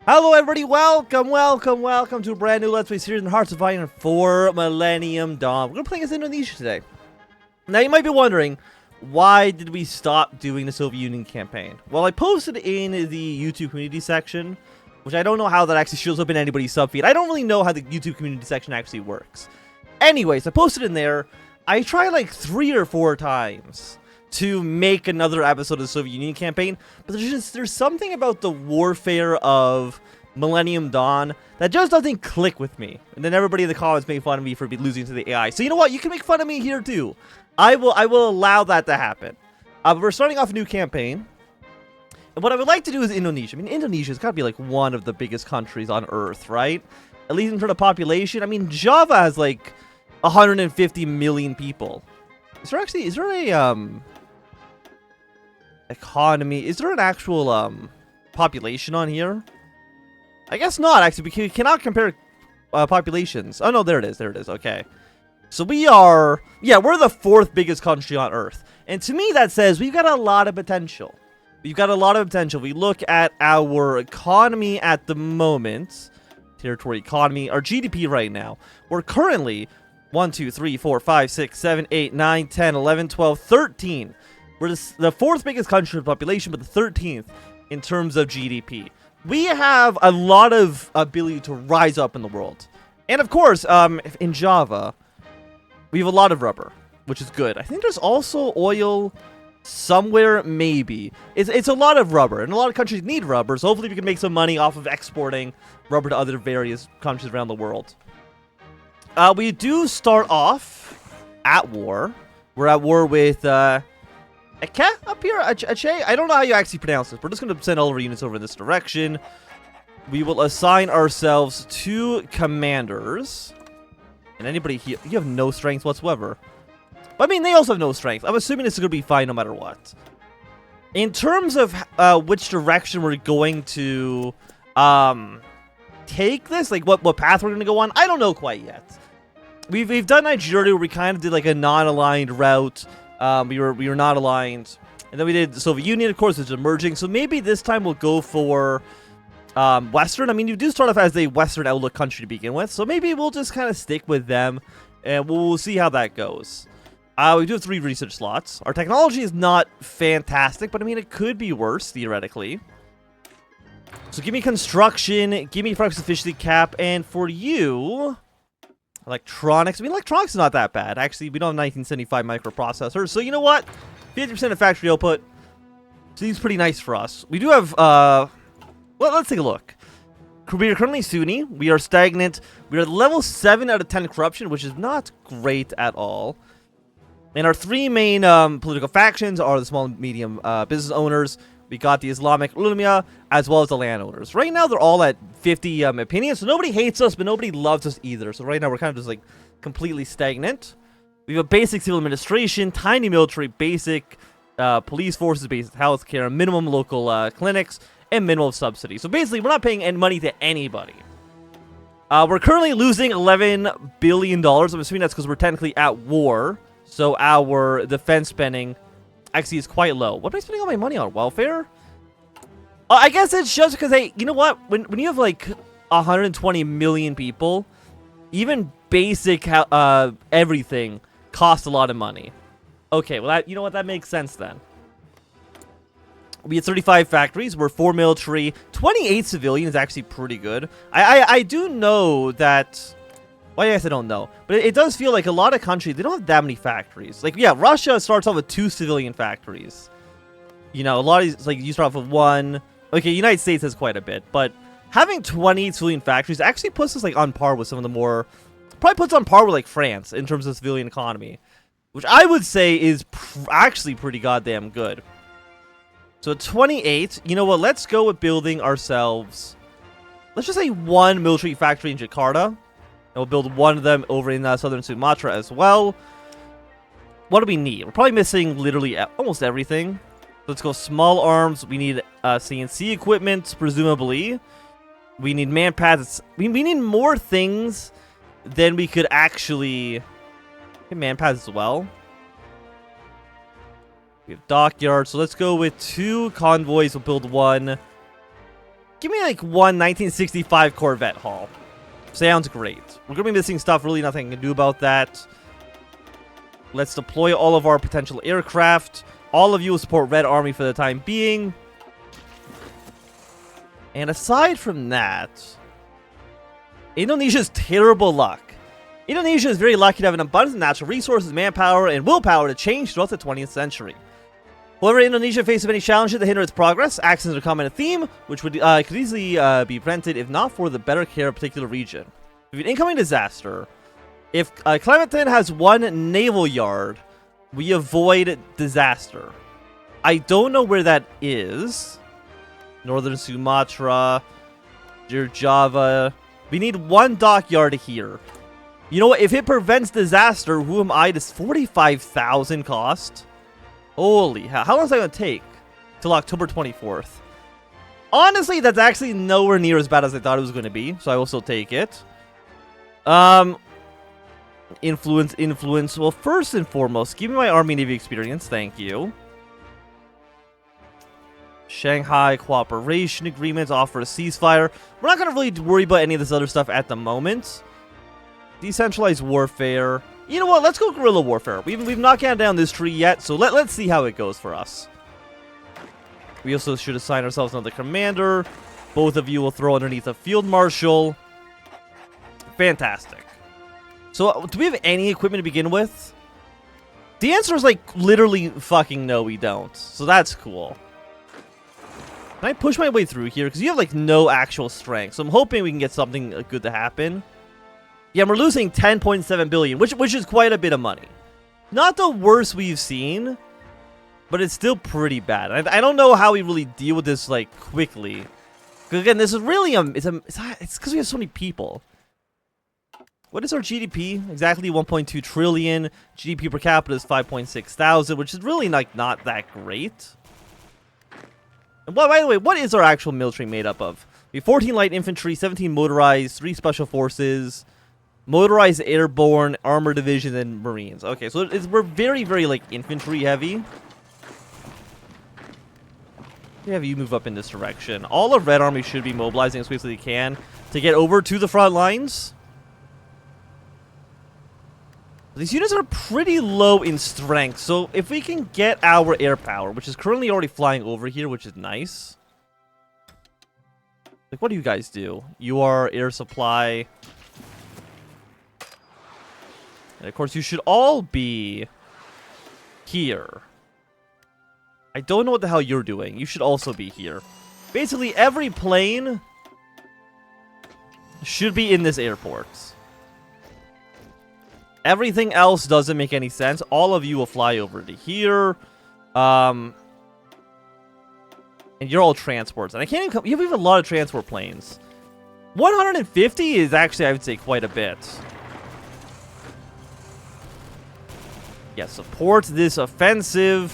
Hello everybody, welcome to a brand new Let's Play series in Hearts of Iron for Millennium Dawn. We're playing as Indonesia today. Now you might be wondering, why did we stop doing the Soviet Union campaign? Well, I posted in the YouTube community section, which I don't know how that actually shows up in anybody's subfeed. I don't really know how the YouTube community section actually works. Anyways, I posted in there, I tried like 3 or 4 times to make another episode of the Soviet Union campaign, but there's something about the warfare of Millennium Dawn that just doesn't click with me. And then everybody in the comments make fun of me for losing to the AI. So you know what? You can make fun of me here too. I will allow that to happen. We're starting off a new campaign. And what I would like to do is Indonesia. I mean, Indonesia's got to be like one of the biggest countries on Earth, right? At least in terms of population. I mean, Java has like 150 million people. Is there a economy? Is there an actual population on here? I guess not, actually, because we cannot compare populations. Oh no, there it is, okay. So we're the 4th biggest country on Earth. And to me that says we've got a lot of potential. We look at our economy at the moment, territory economy, our GDP right now. We're currently 1, 2, 3, 4, 5, 6, 7, 8, 9, 10, 11, 12, 13. We're the 4th biggest country in population, but the 13th in terms of GDP. We have a lot of ability to rise up in the world. And of course, in Java, we have a lot of rubber, which is good. I think there's also oil somewhere, maybe. It's a lot of rubber, and a lot of countries need rubber, so hopefully we can make some money off of exporting rubber to other various countries around the world. We do start off at war. We're at war with, Eka up here? Ache? I don't know how you actually pronounce this. We're just going to send all our units over this direction. We will assign ourselves 2 commanders. And anybody here, you have no strength whatsoever. But I mean, they also have no strength. I'm assuming this is going to be fine no matter what. In terms of which direction we're going to take this, like what path we're going to go on, I don't know quite yet. We've done Nigeria where we kind of did like a non-aligned route. We were not aligned, and then we did the Soviet Union, of course, which is emerging. So maybe this time we'll go for Western. I mean, you do start off as a Western outlook country to begin with, so maybe we'll just kind of stick with them, and we'll see how that goes. We do have 3 research slots. Our technology is not fantastic, but I mean, it could be worse theoretically. So give me construction, give me product efficiency cap, and for you, electronics. I mean, electronics is not that bad. Actually, we don't have 1975 microprocessors. So, you know what? 50% of factory output seems pretty nice for us. We do have, well, let's take a look. We are currently Sunni. We are stagnant. We are level 7 out of 10 corruption, which is not great at all. And our 3 main political factions are the small and medium business owners. We got the Islamic Ulama, as well as the landowners. Right now, they're all at 50 opinions, so nobody hates us, but nobody loves us either. So right now, we're kind of just, like, completely stagnant. We have a basic civil administration, tiny military, basic police forces, basic healthcare, minimum local clinics, and minimal subsidies. So basically, we're not paying any money to anybody. We're currently losing $11 billion. I'm assuming that's because we're technically at war. So our defense spending actually is quite low. What am I spending all my money on? Welfare? I guess it's just because, hey, you know what? When you have like 120 million people, even basic everything costs a lot of money. Okay, well, you know what? That makes sense then. We have 35 factories. We're 4 military. 28 civilian is actually pretty good. I do know that... Well, I guess I don't know. But it does feel like a lot of countries, they don't have that many factories. Like, yeah, Russia starts off with 2 civilian factories. You know, a lot of these, like, you start off with 1. Okay, United States has quite a bit. But having 20 civilian factories actually puts us, like, on par with some of the more... Probably puts on par with, like, France in terms of civilian economy. Which I would say is actually pretty goddamn good. So at 28, you know what? Let's go with building ourselves... Let's just say 1 military factory in Jakarta. And we'll build 1 of them over in southern Sumatra as well. What do we need? We're probably missing literally almost everything. Let's go small arms. We need CNC equipment, presumably. We need manpads. We need more things than we could actually... get manpads as well. We have dockyards. So let's go with 2 convoys. We'll build 1. Give me like one 1965 Corvette haul. Sounds great. We're going to be missing stuff. Really nothing to do about that. Let's deploy all of our potential aircraft. All of you will support Red Army for the time being. And aside from that, Indonesia's terrible luck. Indonesia is very lucky to have an abundance of natural resources, manpower, and willpower to change throughout the 20th century. However, Indonesia faces many challenges that hinder its progress. Accidents are a common theme, which could easily be prevented if not for the better care of a particular region. If an incoming disaster, if Kalimantan has one naval yard, we avoid disaster. I don't know where that is. Northern Sumatra, dear Java. We need one dockyard here. You know what? If it prevents disaster, who am I? This 45,000 cost. Holy hell. How long is that going to take? Till October 24th. Honestly, that's actually nowhere near as bad as I thought it was going to be. So I will still take it. Influence. Well, first and foremost, give me my Army Navy experience. Thank you. Shanghai cooperation agreements, offer a ceasefire. We're not going to really worry about any of this other stuff at the moment. Decentralized warfare. You know what? Let's go guerrilla warfare. We've not gotten down this tree yet, so let's see how it goes for us. We also should assign ourselves another commander. Both of you will throw underneath a field marshal. Fantastic. So, do we have any equipment to begin with? The answer is like literally fucking no, we don't. So that's cool. Can I push my way through here? Because you have like no actual strength. So I'm hoping we can get something good to happen. Yeah, we're losing 10.7 billion, which is quite a bit of money. Not the worst we've seen, but it's still pretty bad. I don't know how we really deal with this like quickly. Because again, this is really it's because we have so many people. What is our GDP? Exactly 1.2 trillion. GDP per capita is 5.6 thousand, which is really like not that great. And by the way, what is our actual military made up of? We have 14 light infantry, 17 motorized, 3 special forces, motorized airborne, armored division, and marines. Okay, so we're very, very like infantry heavy. Have you move up in this direction. All of Red Army should be mobilizing as quickly as they can to get over to the front lines. These units are pretty low in strength, so if we can get our air power, which is currently already flying over here, which is nice. Like, what do you guys do? You are air supply. And of course, you should all be here. I don't know what the hell you're doing. You should also be here. Basically, every plane should be in this airport. Everything else doesn't make any sense. All of you will fly over to here. And you're all transports. And I can't even come. You have a lot of transport planes. 150 is actually, I would say, quite a bit. Yeah, support this offensive.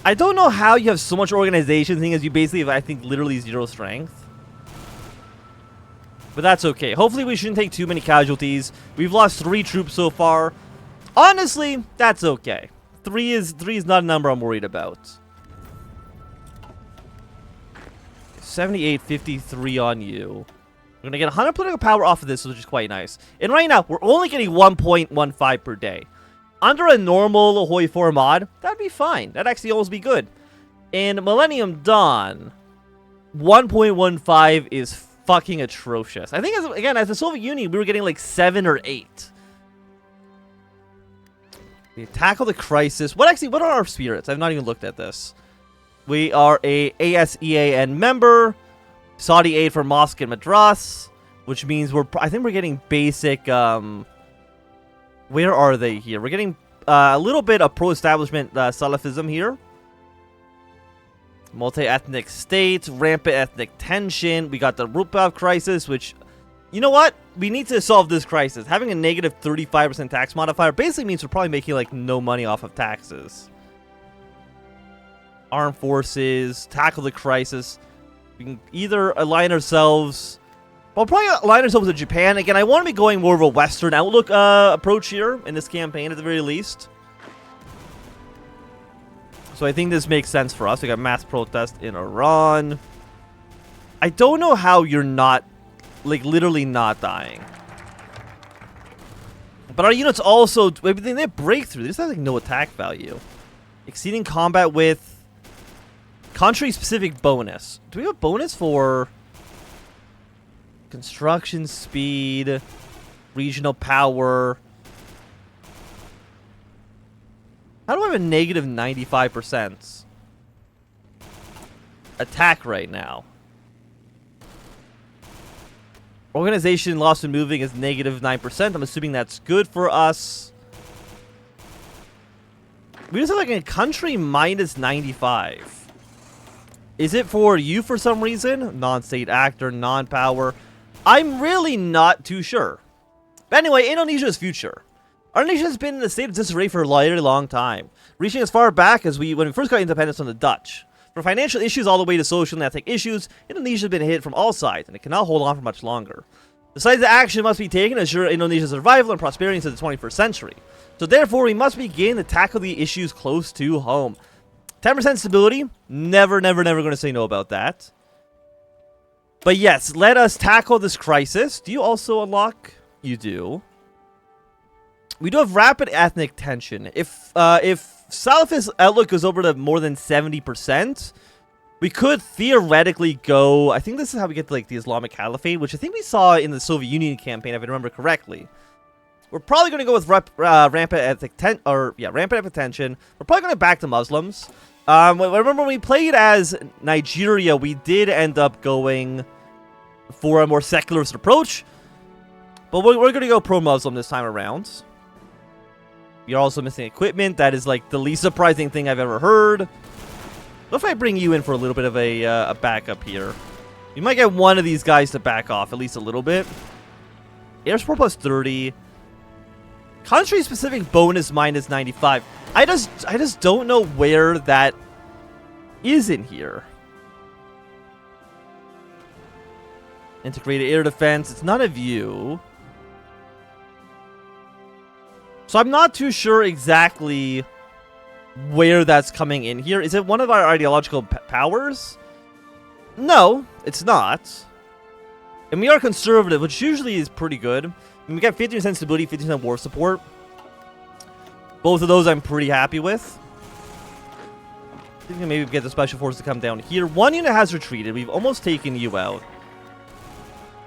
I don't know how you have so much organization, thing as you basically have, I think, literally 0 strength. But that's okay. Hopefully we shouldn't take too many casualties. We've lost 3 troops so far. Honestly, that's okay. 3 is not a number I'm worried about. 78.53 on you. We're gonna get 100 political power off of this, which is quite nice. And right now, we're only getting 1.15 per day. Under a normal Ahoy 4 mod, that'd be fine. That'd actually almost be good. In Millennium Dawn, 1.15 is fucking atrocious. I think, as the Soviet Union, we were getting like 7 or 8. We tackle the crisis. What are our spirits? I've not even looked at this. We are a ASEAN member. Saudi aid for Moscow and Madras, which means I think we're getting basic, where are they here? We're getting a little bit of pro-establishment Salafism here. Multi-ethnic state, rampant ethnic tension. We got the Rupal crisis, which, you know what? We need to solve this crisis. Having a negative 35% tax modifier basically means we're probably making like no money off of taxes. Armed forces, tackle the crisis. We can either align ourselves. We'll probably align ourselves with Japan. Again, I want to be going more of a Western outlook approach here in this campaign at the very least. So I think this makes sense for us. We got mass protest in Iran. I don't know how you're not, like, literally not dying. But our units also, they have breakthrough. They just have, like, no attack value. Exceeding combat with country-specific bonus. Do we have a bonus for construction speed, regional power? How do I have a negative 95% attack right now? Organization lost in moving is negative 9%. I'm assuming that's good for us. We just have like a country minus 95. Is it for you for some reason? Non-state actor, non-power. I'm really not too sure. But anyway, Indonesia's future. Our nation has been in a state of disarray for a very long time, reaching as far back as when we first got independence from the Dutch. From financial issues all the way to social and ethnic issues, Indonesia has been hit from all sides, and it cannot hold on for much longer. Decisive action must be taken to ensure Indonesia's survival and prosperity into the 21st century. So therefore, we must begin to tackle the issues close to home. 10% stability, never going to say no about that. But yes, let us tackle this crisis. Do you also unlock? You do. We do have rapid ethnic tension. If Salafist outlook goes over to more than 70%, we could theoretically go... I think this is how we get to, like, the Islamic Caliphate, which I think we saw in the Soviet Union campaign, if I remember correctly. We're probably going to go with rampant ethnic tension. We're probably going to back the Muslims. I remember when we played as Nigeria, we did end up going for a more secularist approach. But we're going to go pro-Muslim this time around. You're also missing equipment. That is, like, the least surprising thing I've ever heard. What if I bring you in for a little bit of a backup here? You might get one of these guys to back off, at least a little bit. Air support plus 30. Country-specific bonus minus 95. I just don't know where that is in here. Integrated air defense. It's not a view. So I'm not too sure exactly where that's coming in here. Is it one of our ideological powers? No, it's not. And we are conservative, which usually is pretty good. I mean, we got 50% stability, 50% war support. Both of those I'm pretty happy with. I think maybe get the special forces to come down here. One unit has retreated. We've almost taken you out.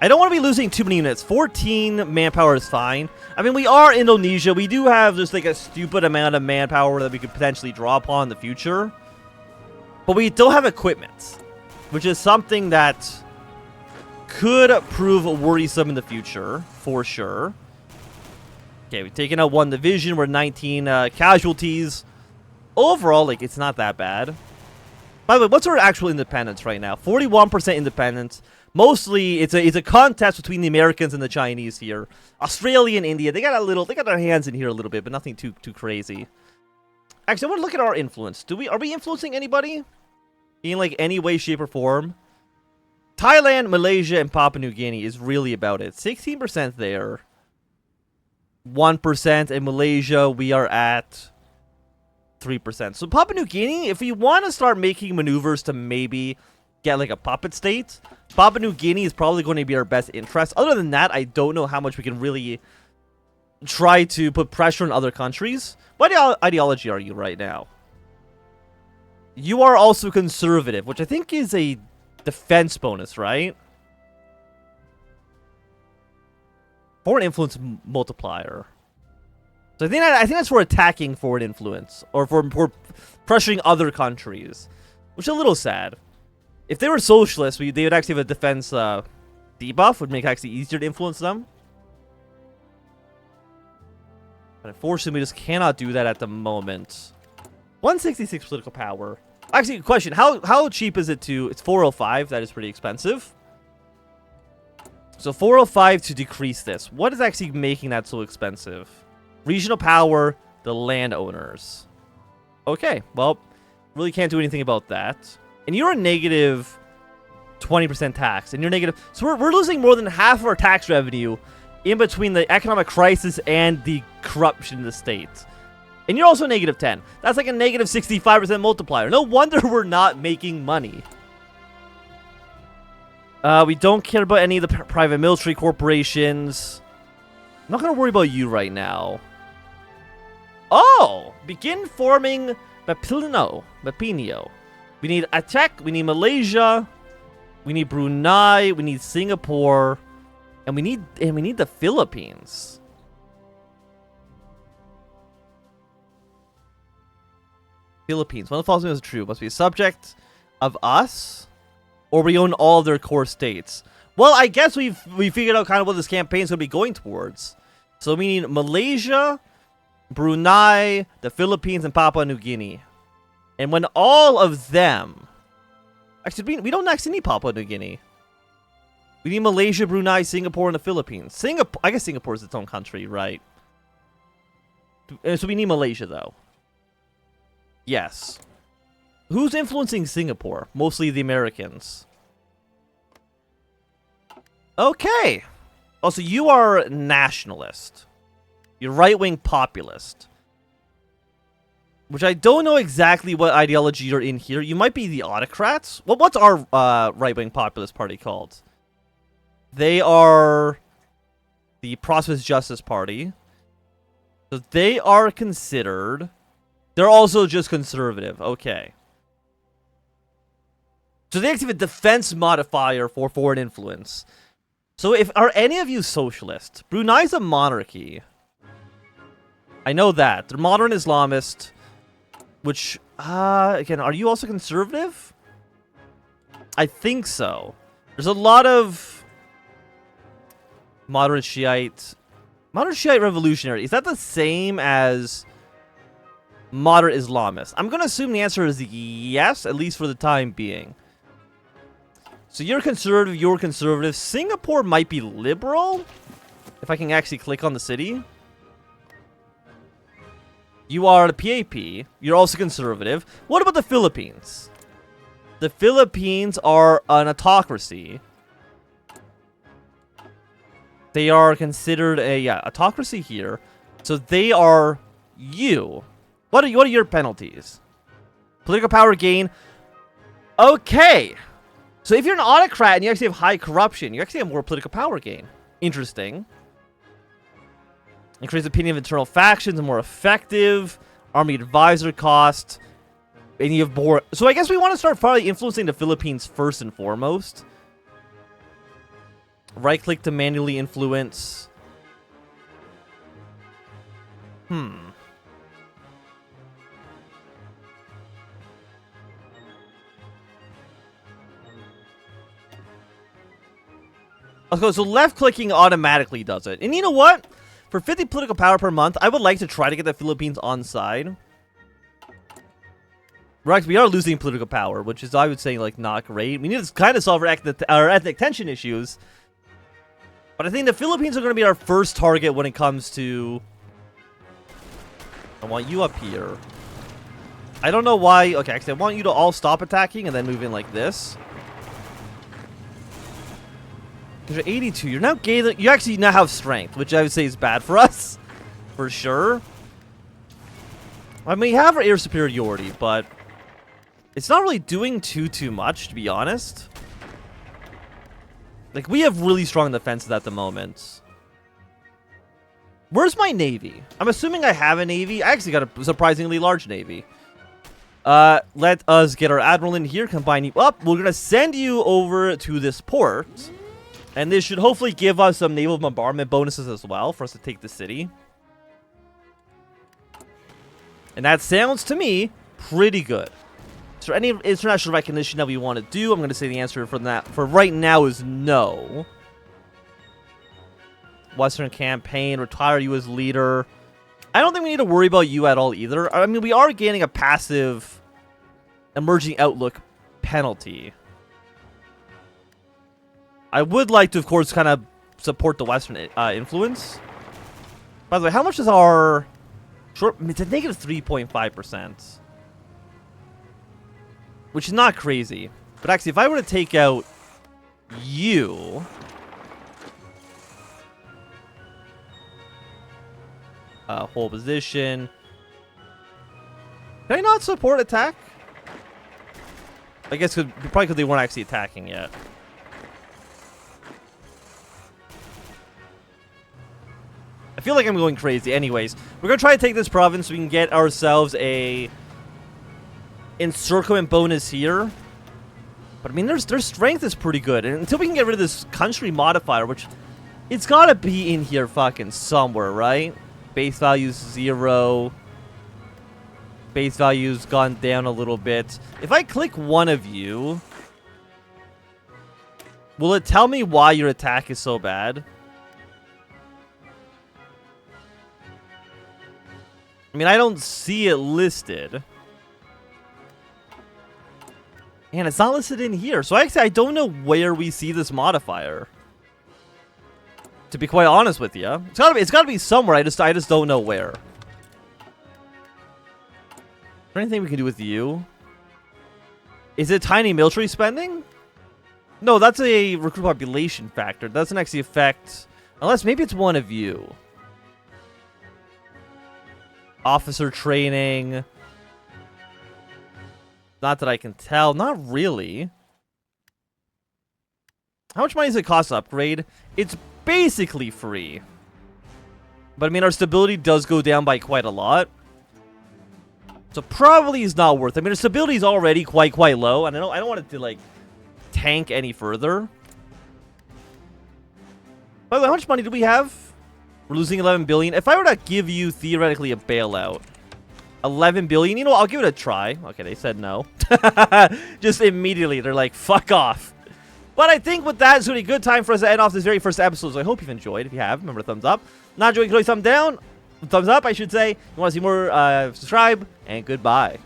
I don't want to be losing too many units. 14 manpower is fine. I mean, we are Indonesia. We do have just like a stupid amount of manpower that we could potentially draw upon in the future. But we don't have equipment, which is something that could prove worrisome in the future, for sure. Okay, we've taken out one division. We're 19 casualties. Overall, like, it's not that bad. By the way, what's our actual independence right now? 41% independence. Mostly, it's a contest between the Americans and the Chinese here. Australia and India, they got their hands in here a little bit, but nothing too crazy. Actually, I want to look at our influence. Are we influencing anybody in like any way, shape, or form? Thailand, Malaysia, and Papua New Guinea is really about it. 16% there. 1% in Malaysia. We are at 3%. So Papua New Guinea, if we want to start making maneuvers to maybe get like a puppet state, Papua New Guinea is probably going to be our best interest. Other than that, I don't know how much we can really try to put pressure on other countries. What ideology are you right now? You are also conservative, which I think is a defense bonus, right? Foreign influence multiplier. So I think that's for attacking foreign influence, or for pressuring other countries, which is a little sad. If they were socialists, they would actually have a defense debuff, would make it actually easier to influence them. But unfortunately, we just cannot do that at the moment. 166 political power. Actually, question, how cheap is it to... It's 405, that is pretty expensive. So 405 to decrease this. What is actually making that so expensive? Regional power, the landowners. Okay, well, really can't do anything about that. And you're a negative 20% tax, and you're negative... So we're losing more than half of our tax revenue in between the economic crisis and the corruption in the state. And you're also negative 10. That's like a negative 65% multiplier. No wonder we're not making money. We don't care about any of the private military corporations. I'm not going to worry about you right now. Oh! Begin forming Mapinio. We need attack. We need Malaysia. We need Brunei. We need Singapore. And we need the Philippines. Philippines. One of the following is true. Must be a subject of us, or we own all of their core states. Well, I guess we figured out kind of what this campaign is going to be going towards. So we need Malaysia, Brunei, the Philippines, and Papua New Guinea. And when all of them... Actually, we don't actually need Papua New Guinea. We need Malaysia, Brunei, Singapore, and the Philippines. I guess Singapore is its own country, right? So we need Malaysia, though. Yes. Who's influencing Singapore? Mostly the Americans. Okay. Oh, so you are nationalist. You're right-wing populist. Which I don't know exactly what ideology you're in here. You might be the autocrats. Well, what's our right-wing populist party called? They are the Prosperous Justice Party. So they are considered... They're also just conservative. Okay. So they actually have a defense modifier for foreign influence. So are any of you socialist? Brunei's a monarchy. I know that. They're modern Islamist. Which, again, are you also conservative? I think so. There's a lot of moderate Shiite revolutionary. Is that the same as moderate Islamist? I'm going to assume the answer is yes, at least for the time being. So you're conservative, you're conservative. Singapore might be liberal, if I can actually click on the city. You are the PAP. You're also conservative. What about the Philippines? The Philippines are an autocracy. They are considered a autocracy here. So they are you. What are your penalties? Political power gain. Okay. So if you're an autocrat and you actually have high corruption, you actually have more political power gain. Interesting. Increase opinion of internal factions and more effective. Army advisor cost. And you have more. So I guess we want to start probably influencing the Philippines first and foremost. Right click to manually influence. Okay, so left clicking automatically does it. And you know what? For 50 political power per month, I would like to try to get the Philippines on side. Right, we are losing political power, which is, I would say, like, not great. We need to kind of solve our ethnic tension issues. But I think the Philippines are going to be our first target when it comes to... I want you up here. I don't know why... Okay, actually, I want you to all stop attacking and then move in like this. Because you're 82. You're now gaining... You actually now have strength, which I would say is bad for us. For sure. I mean, we have our air superiority, but... It's not really doing too much, to be honest. Like, we have really strong defenses at the moment. Where's my navy? I'm assuming I have a navy. I actually got a surprisingly large navy. Let us get our admiral in here, combine you up. We're going to send you over to this port. And this should hopefully give us some naval bombardment bonuses as well for us to take the city. And that sounds to me pretty good. Is there any international recognition that we want to do? I'm going to say the answer for that for right now is no. Western campaign, retire you as leader. I don't think we need to worry about you at all either. I mean, we are gaining a passive emerging outlook penalty. I would like to, of course, kind of support the Western influence. By the way, how much is our short? It's a negative 3.5%. Which is not crazy. But actually, if I were to take out you... whole position. Can I not support attack? I guess probably because they weren't actually attacking yet. feel like I'm going crazy. Anyways, we're going to try to take this province so we can get ourselves a encirclement bonus here. But, I mean, their strength is pretty good. And until we can get rid of this country modifier, which it's got to be in here fucking somewhere, right? Base value's 0. Base value's gone down a little bit. If I click one of you, will it tell me why your attack is so bad? I mean, I don't see it listed. And it's not listed in here. So actually, I don't know where we see this modifier. To be quite honest with you. It's gotta be somewhere. I just don't know where. Is there anything we can do with you? Is it tiny military spending? No, that's a recruit population factor. That doesn't actually affect... Unless maybe it's one of you. Officer training. Not that I can tell. Not really. How much money does it cost to upgrade? It's basically free. But I mean, our stability does go down by quite a lot. So probably is not worth it. I mean, our stability is already quite low. And I don't want it to, like, tank any further. By the way, how much money do we have? We're losing 11 billion. If I were to give you, theoretically, a bailout. 11 billion? You know what? I'll give it a try. Okay, they said no. Just immediately. They're like, fuck off. But I think with that, it's going to be a good time for us to end off this very first episode. So I hope you've enjoyed. If you have, remember, thumbs up. Not enjoying, thumbs down. Thumbs up, I should say. If you want to see more, subscribe. And goodbye.